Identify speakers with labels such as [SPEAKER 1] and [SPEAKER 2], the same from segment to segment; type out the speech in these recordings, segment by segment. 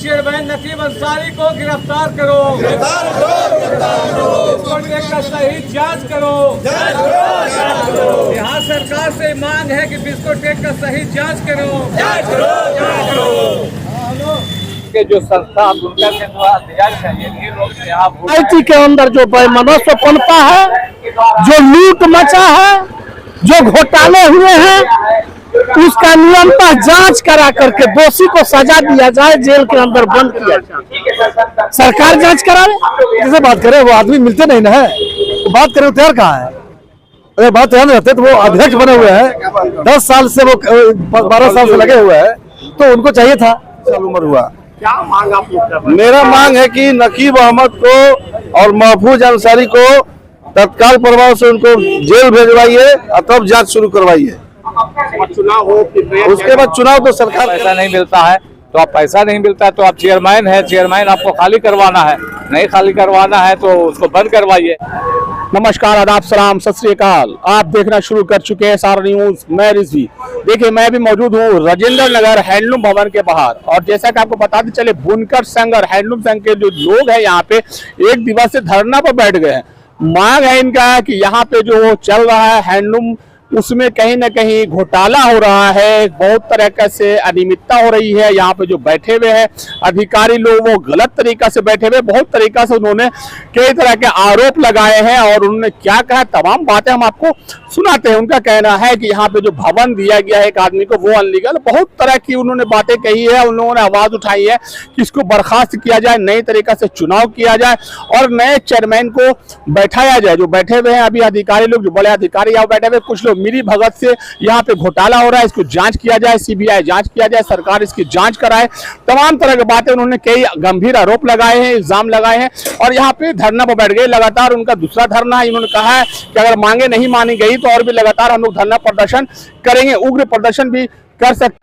[SPEAKER 1] Chairman नकीब Ansari को गिरफ्तार करो, बिस्कुट का सही जांच करो। बिहार सरकार से मांग है कि बिस्कुट का सही जांच करो। के जो संस्था बुनकर के अध्यक्ष है, ये लोग
[SPEAKER 2] सोसाइटी के अंदर जो मनस्व पनपा है, जो लूट मचा है, जो घोटाले हुए हैं, उसका निरंतर जांच करा करके दोषी को सजा दिया जाए, जेल के अंदर बंद किया जाए। सरकार जांच करावे, कैसे बात करे? वो आदमी मिलते नहीं ना है, तो बात करे तैयार कहाँ है? अरे बात ध्यान रहते तो वो अध्यक्ष बने हुए हैं, 10 साल से वो 12 साल से लगे हुए हैं, तो उनको चाहिए था। साल उम्र हुआ।
[SPEAKER 1] क्या मांग आप लोग कर रहे हैं?
[SPEAKER 3] मेरा मांग है कि नकीब अहमद को और महफूज अंसारी को तत्काल प्रभाव से उनको जेल भेजवाइए और तब जांच शुरू करवाइए।
[SPEAKER 1] चुनाव हो,
[SPEAKER 3] उसके बाद चुनाव तो सरकार
[SPEAKER 1] पैसा नहीं मिलता है, तो आप पैसा नहीं मिलता है तो आप चेयरमैन है, चेयरमैन आपको खाली करवाना है, नहीं खाली करवाना है तो उसको बंद करवाइए।
[SPEAKER 2] नमस्कार, आदाब, सलाम, सत श्री अकाल। आप देखना शुरू कर चुके हैं सारा न्यूज। मैं रिजवी। देखिए, मैं भी मौजूद हूँ राजेंद्र नगर हैंडलूम भवन के बाहर, और जैसा कि आपको बताते चले, बुनकर संघ और हैंडलूम संघ के जो लोग हैं यहाँ पे एक दिवसीय धरना पर बैठ गए हैं। मांग है इनका कि यहाँ पे जो चल रहा है हैंडलूम, उसमें कहीं ना कहीं घोटाला हो रहा है, बहुत तरह से अनियमितता हो रही है। यहाँ पे जो बैठे हुए हैं अधिकारी लोग, वो गलत तरीका से बैठे हुए, बहुत तरीका से उन्होंने कई तरह के आरोप लगाए हैं, और उन्होंने क्या कहा तमाम बातें हम आपको सुनाते हैं। उनका कहना है कि यहाँ पे जो भवन दिया गया है एक आदमी को, वो अनलीगल, बहुत तरह की उन्होंने बातें कही है। उन लोगों ने आवाज उठाई है कि इसको बर्खास्त किया जाए, नए तरीका से चुनाव किया जाए और नए चेयरमैन को बैठाया जाए। जो बैठे हुए हैं अभी अधिकारी लोग, जो बड़े अधिकारी यहाँ बैठे हुए, कुछ लोग मिली भगत से यहाँ पे घोटाला हो रहा है, इसको जांच किया जाए, सीबीआई जांच किया जाए, सरकार इसकी जांच कराए, तमाम तरह की बातें उन्होंने कई गंभीर आरोप लगाए हैं, इल्जाम लगाए हैं, और यहाँ पे धरना पर बैठ गए। लगातार उनका दूसरा धरना है। इन्होंने कहा है कि अगर मांगे नहीं मानी गई तो और भी लगातार हम लोग धरना प्रदर्शन करेंगे, उग्र प्रदर्शन भी कर सकते।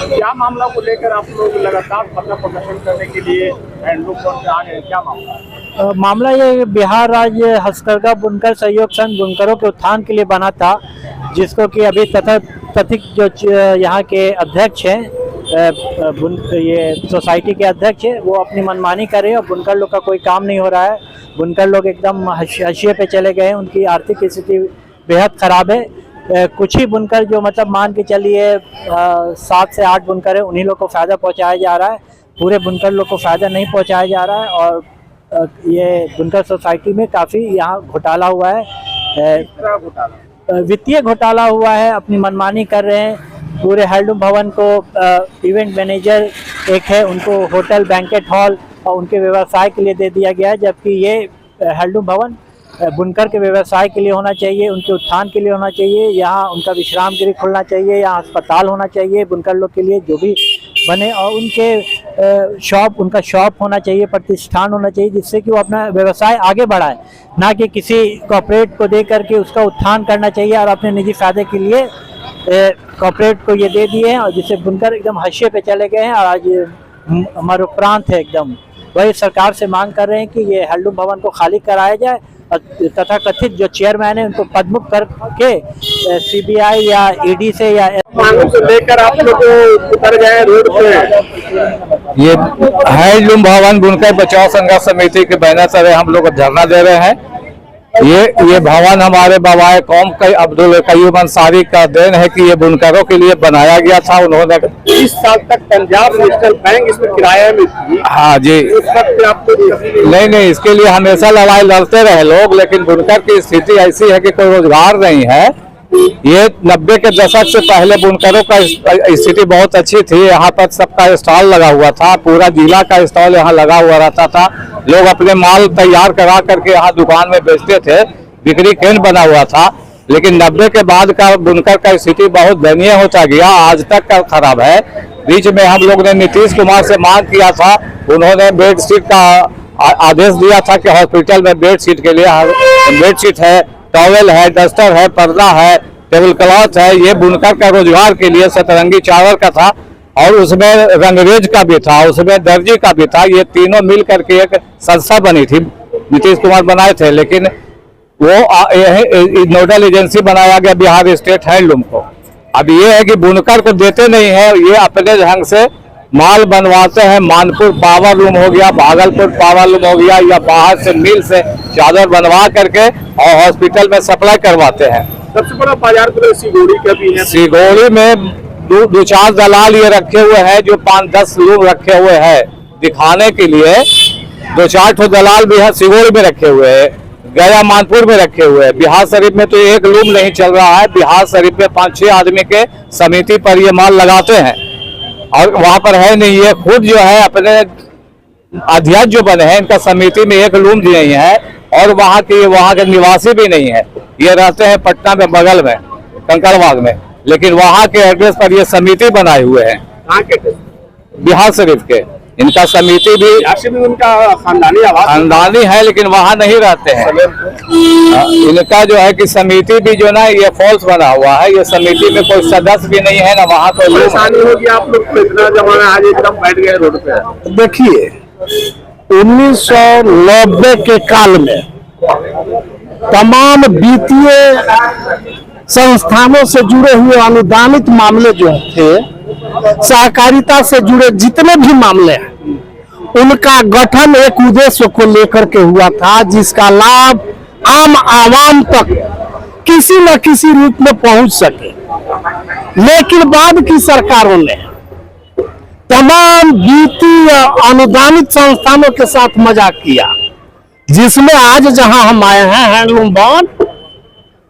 [SPEAKER 2] क्या मामला को लेकर आप लोग लगातार धरना प्रदर्शन करने के लिए हैंडलूम पर आ गए, क्या मामला?
[SPEAKER 4] मामला ये बिहार राज्य हस्तकरघा बुनकर सहयोग संघ बुनकरों के उत्थान के लिए बना था, जिसको कि अभी तथित जो यहाँ के अध्यक्ष हैं, ये सोसाइटी के अध्यक्ष है, वो अपनी मनमानी कर रहे हैं और बुनकर लोग का कोई काम नहीं हो रहा है। बुनकर लोग एकदम हाशिए पे चले गए हैं, उनकी आर्थिक स्थिति बेहद ख़राब है। कुछ ही बुनकर जो मतलब मान के चलिए 7 से 8 बुनकर है, उन्हीं लोग को फ़ायदा पहुँचाया जा रहा है, पूरे बुनकर लोग को फ़ायदा नहीं पहुँचाया जा रहा है। और ये बुनकर सोसाइटी में काफ़ी यहाँ घोटाला हुआ है, वित्तीय घोटाला हुआ है, अपनी मनमानी कर रहे हैं। पूरे हैंडलूम भवन को इवेंट मैनेजर एक है, उनको होटल, बैंकेट हॉल और उनके व्यवसाय के लिए दे दिया गया है, जबकि ये हैंडलूम भवन बुनकर के व्यवसाय के लिए होना चाहिए, उनके उत्थान के लिए होना चाहिए। यहाँ उनका विश्राम गृह खुलना चाहिए, यहाँ अस्पताल होना चाहिए बुनकर लोग के लिए, जो भी बने, और उनके उनका शॉप होना चाहिए, प्रतिष्ठान होना चाहिए, जिससे कि वो अपना व्यवसाय आगे बढ़ाए, ना कि किसी कॉर्पोरेट को दे करके उसका उत्थान करना चाहिए और अपने निजी फायदे के लिए कॉर्पोरेट को ये दे दिए हैं, और जिससे बुनकर एकदम हाशिए पे चले गए हैं और आज हमारे उपरांत है एकदम। वही सरकार से मांग कर रहे हैं कि ये हैंडलूम भवन को खाली कराया जाए, तथा कथित जो चेयरमैन है उनको पदमुक्त करके सीबीआई या ईडी से या
[SPEAKER 1] मांगों को लेकर आप लोग उतर गए रोड पे।
[SPEAKER 3] ये हैंडलूम भवन बुनकर बचाव संघर्ष समिति के बैनर तले हम लोग धरना दे रहे हैं। ये भवन हमारे बाबाए कौम अब्दुल कयूम अंसारी का देन है कि ये बुनकरों के लिए बनाया गया था। उन्होंने
[SPEAKER 1] 20 साल तक पंजाब नेशनल बैंक इसमें किराए में थी।
[SPEAKER 3] हाँ जी,
[SPEAKER 1] उस वक्त आपको
[SPEAKER 3] नहीं, इसके लिए हमेशा लड़ाई लड़ते रहे लोग, लेकिन बुनकर की स्थिति ऐसी है कि कोई रोजगार नहीं है। ये 90 के दशक से पहले बुनकरों का स्थिति बहुत अच्छी थी। यहाँ पर सबका स्टॉल लगा हुआ था, पूरा जिला का स्टॉल यहाँ लगा हुआ रहता था। लोग अपने माल तैयार करा करके यहाँ दुकान में बेचते थे, बिक्री केंद्र बना हुआ था। लेकिन 90 के बाद का बुनकर का स्थिति बहुत दयनीय होता गया, आज तक का खराब है। बीच में हम लोग ने नीतीश कुमार से मांग किया था, उन्होंने बेडशीट का आदेश दिया था कि हॉस्पिटल में बेडशीट के लिए बेडशीट है, टॉवेल है, डस्टर है, पर्दा है, टेबल क्लॉथ है। ये बुनकर का रोजगार के लिए सतरंगी चावल का था, और उसमें रंगरेज का भी था, उसमें दर्जी का भी था। ये तीनों मिल करके एक संस्था बनी थी, नीतीश कुमार बनाए थे, लेकिन वो नोडल एजेंसी बनाया गया बिहार स्टेट हैंडलूम को। अब ये है कि बुनकर को देते नहीं है, ये अपने ढंग से माल बनवाते हैं। मानपुर पावर लूम हो गया, भागलपुर पावर लूम हो गया, या बाहर से मिल से चादर बनवा करके और हॉस्पिटल में सप्लाई करवाते हैं।
[SPEAKER 2] सबसे बड़ा बाजार तो सिगोड़ी का भी है।
[SPEAKER 3] सिगोड़ी में दो चार दलाल ये रखे हुए हैं जो 5-10 लूम रखे हुए हैं दिखाने के लिए। 2-4 ठो दलाल भी है सिगोड़ी में रखे हुए हैं, गया मानपुर में रखे हुए हैं। बिहार शरीफ में तो एक लूम नहीं चल रहा है। बिहार शरीफ में 5-6 आदमी के समिति पर ये माल लगाते हैं और वहां पर है नहीं। ये खुद जो है अपने अध्यक्ष जो बने हैं, इनका समिति में एक लूम भी नहीं है और वहाँ के निवासी भी नहीं है। ये रहते हैं पटना में बगल में कंकड़बाग में, लेकिन वहाँ के एड्रेस पर ये समिति बनाए हुए हैं।
[SPEAKER 2] कहाँ के?
[SPEAKER 3] बिहार शरीफ के। इनका समिति भी
[SPEAKER 2] उनका
[SPEAKER 3] खानदानी है लेकिन वहाँ नहीं रहते हैं। इनका जो है कि समिति भी जो ना ये फॉल्स बना हुआ है। ये समिति में कोई सदस्य भी नहीं है ना वहाँ कोई
[SPEAKER 2] परेशानी होगी। आप लोग को इतना जमाना आज एकदम बैठ गए रोड पे।
[SPEAKER 5] देखिए 1990 के काल में तमाम वित्तीय संस्थानों से जुड़े हुए अनुदानित मामले जो थे, सहकारिता से जुड़े जितने भी मामले हैं, उनका गठन एक उद्देश्य को लेकर के हुआ था जिसका लाभ आम आवाम तक किसी न किसी रूप में पहुंच सके। लेकिन बाद की सरकारों ने तमाम वित्तीय अनुदानित संस्थानों के साथ मजाक किया, जिसमें आज जहां हम आए हैं हैंडलूम भवन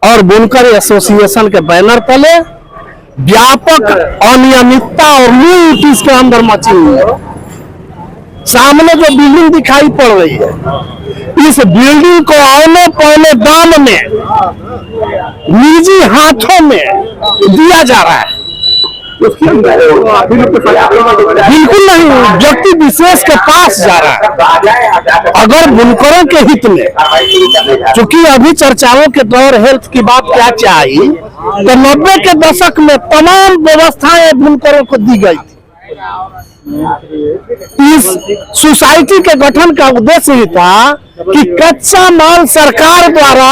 [SPEAKER 5] और बुनकर एसोसिएशन के बैनर तले व्यापक अनियमितता और लूट इसके अंदर मची हुई है। सामने जो बिल्डिंग दिखाई पड़ रही है, इस बिल्डिंग को औने पौने दाम में निजी हाथों में दिया जा रहा है। बिल्कुल नहीं, व्यक्ति विशेष के पास जा रहा है। अगर बुनकरों के हित में, चूंकि अभी चर्चाओं के दौर हेल्थ की बात क्या चाहिए, तो 90 के दशक में तमाम व्यवस्थाएं बुनकरों को दी गई थी। इस सोसाइटी के गठन का उद्देश्य ही था कि कच्चा माल सरकार द्वारा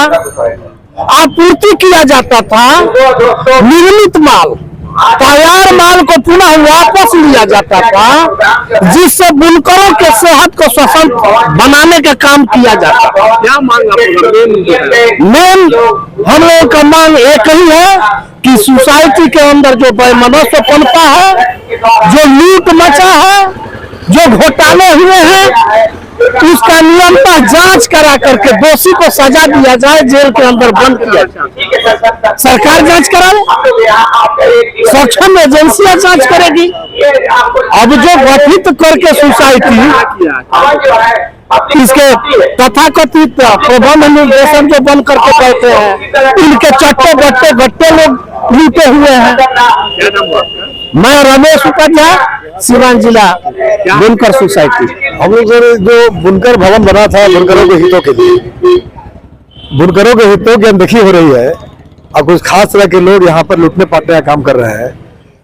[SPEAKER 5] आपूर्ति किया जाता था, निर्मित माल तैयार माल को पुनः वापस लिया जाता था, जिससे बुनकरों के सेहत को सशक्त बनाने का काम किया जाता था।
[SPEAKER 2] क्या मांग
[SPEAKER 5] मेन हम लोगों का मांग एक ही है कि सोसाइटी के अंदर जो बेमनस्य पनपा है, जो लूट मचा है, जो घोटाले हुए हैं, उसका नियमतः जांच करा करके दोषी को सजा दिया जाए, जेल के अंदर बंद किया जाए। सरकार जांच कराए, सक्षम एजेंसियां जांच करेगी। अब जो गठित करके सोसाइटी इसके तथाकथित प्रबंध निर्देशन जो बन करके बैठे हैं, इनके चट्टे गट्टे लोग लूटे हुए हैं। मैं रमेश उपाध्याय, सिवान जिला बुनकर सोसाइटी।
[SPEAKER 6] हम लोग जो बुनकर भवन बना था बुनकरों के हितों के लिए, बुनकरों के हितों की अनदेखी हो रही है और कुछ खास तरह के लोग यहाँ पर लूटने पाटने का काम कर रहे हैं।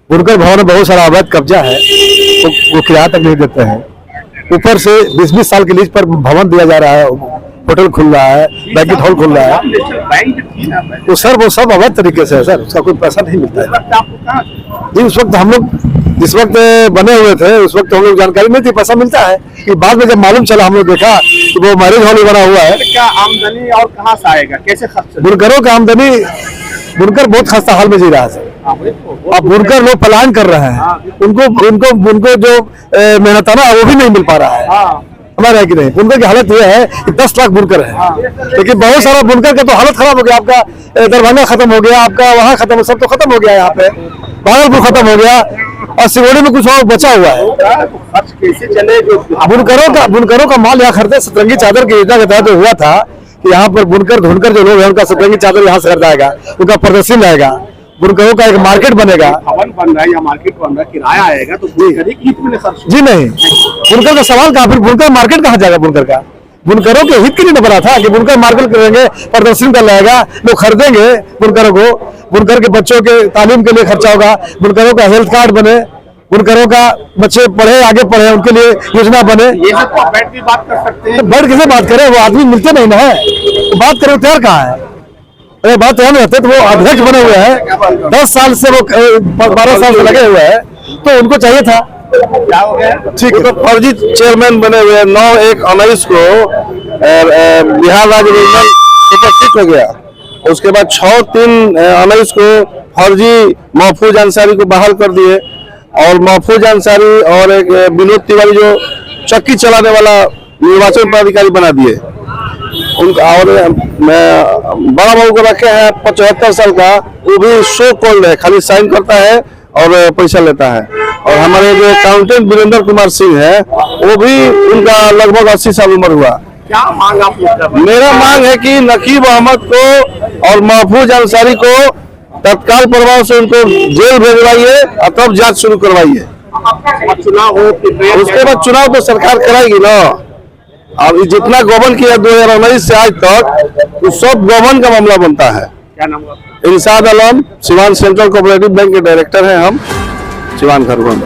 [SPEAKER 6] बुनकर भवन में बहुत सारा अवैध कब्जा है, वो किराया तक नहीं देते हैं। ऊपर से 20-20 साल के लीज पर भवन दिया जा रहा है, होटल खुल रहा है, बैंकेट हॉल खुल रहा है। तो सर वो सब अवैध तरीके से है सर, उसका कोई पैसा नहीं मिलता है जी। उस वक्त हम लोग जिस वक्त बने हुए थे उस वक्त हम लोग जानकारी नहीं थी, पैसा मिलता है कि बाद में जब मालूम चला हम लोग देखा कि वो मैरिज हॉल बना हुआ है।
[SPEAKER 2] क्या आमदनी और कहाँ से आएगा, कैसे खर्च?
[SPEAKER 6] बुनकरों का आमदनी, बुनकर बहुत खस्ता हाल में जी रहा है सर। अब बुनकर लोग पलायन कर रहे हैं, उनको जो मेहनताना है वो भी नहीं मिल पा रहा है। हमारा है कि नहीं, बुनकर की हालत यह है कि 10 लाख बुनकर है, लेकिन बहुत सारा बुनकर का तो हालत खराब हो गया। आपका दरभंगा खत्म हो गया, आपका वहाँ खत्म, सब तो खत्म हो गया, यहाँ पे भागलपुर खत्म हो गया और सिगोड़ी में कुछ और बचा हुआ है।
[SPEAKER 2] कैसे चले? जो
[SPEAKER 6] बुनकरों का माल यहाँ खरीदे। सतरंगी चादर की योजना के तहत हुआ था कि यहाँ पर बुनकर धुनकर जो लोग हैं उनका सतरंगी चादर यहाँ से खरीदाएगा, उनका प्रदर्शन रहेगा, बुनकरों का एक मार्केट बनेगा।
[SPEAKER 2] भवन बन रहा है या मार्केट बन रहा है, किराया आएगा तो हित में खर्च
[SPEAKER 6] जी नहीं। बुनकर का सवाल कहाँ, फिर बुनकर मार्केट कहाँ जाएगा? बुनकर का बुनकरों के हित के लिए बना था कि बुनकर मार्केट करेंगे, प्रदर्शन कर रहेगा, लोग खरीदेंगे बुनकरों को, बुनकर के बच्चों के तालीम के लिए खर्चा होगा, बुनकरों का हेल्थ कार्ड बने, बुनकरों का बच्चे पढ़े, आगे पढ़े, उनके लिए योजना बने।
[SPEAKER 2] ये सब तो बैठ के बात कर सकते हैं।
[SPEAKER 6] बैठ कैसे बात करें, वो आदमी मिलते नहीं ना है, तो बात करें तैयार कहाँ है? अरे बात तो हम रहते तो वो अध्यक्ष बने हुए हैं, 10 साल से वो 12 साल से लगे हुए हैं, तो उनको चाहिए था ठीक है। तो फर्जी चेयरमैन बने हुए 9/1/19 को बिहार राज्य रीजनल उपस्थित हो गया। उसके बाद 6/3/19 को फर्जी महफूज अंसारी को बहाल कर दिए और महफूज अंसारी और एक विनोद तिवारी जो चक्की चलाने वाला निर्वाचन पदाधिकारी बना दिए उनका। और बड़ा बाबू को रखे हैं 75 साल का, वो भी शो कॉल्ड है, खाली साइन करता है और पैसा लेता है। और हमारे जो अकाउंटेंट वीरेंद्र कुमार सिंह है वो भी उनका लगभग 80 साल उम्र हुआ।
[SPEAKER 2] क्या मांग आप लोग कर रहे हैं?
[SPEAKER 6] मेरा मांग है कि नकीब अहमद को और महफूज अंसारी को तत्काल प्रभाव से उनको जेल भेजवाइए और तब जांच शुरू करवाइए।
[SPEAKER 2] चुनाव हो
[SPEAKER 6] उसके बाद चुनाव तो सरकार कराएगी ना। अब जितना गबन किया 2019 से आज तक तो सब गबन का मामला बनता है।
[SPEAKER 2] क्या नाम है?
[SPEAKER 6] इरशाद आलम, सिवान सेंट्रल कोऑपरेटिव बैंक के डायरेक्टर हैं हम, सिवान खरगोन।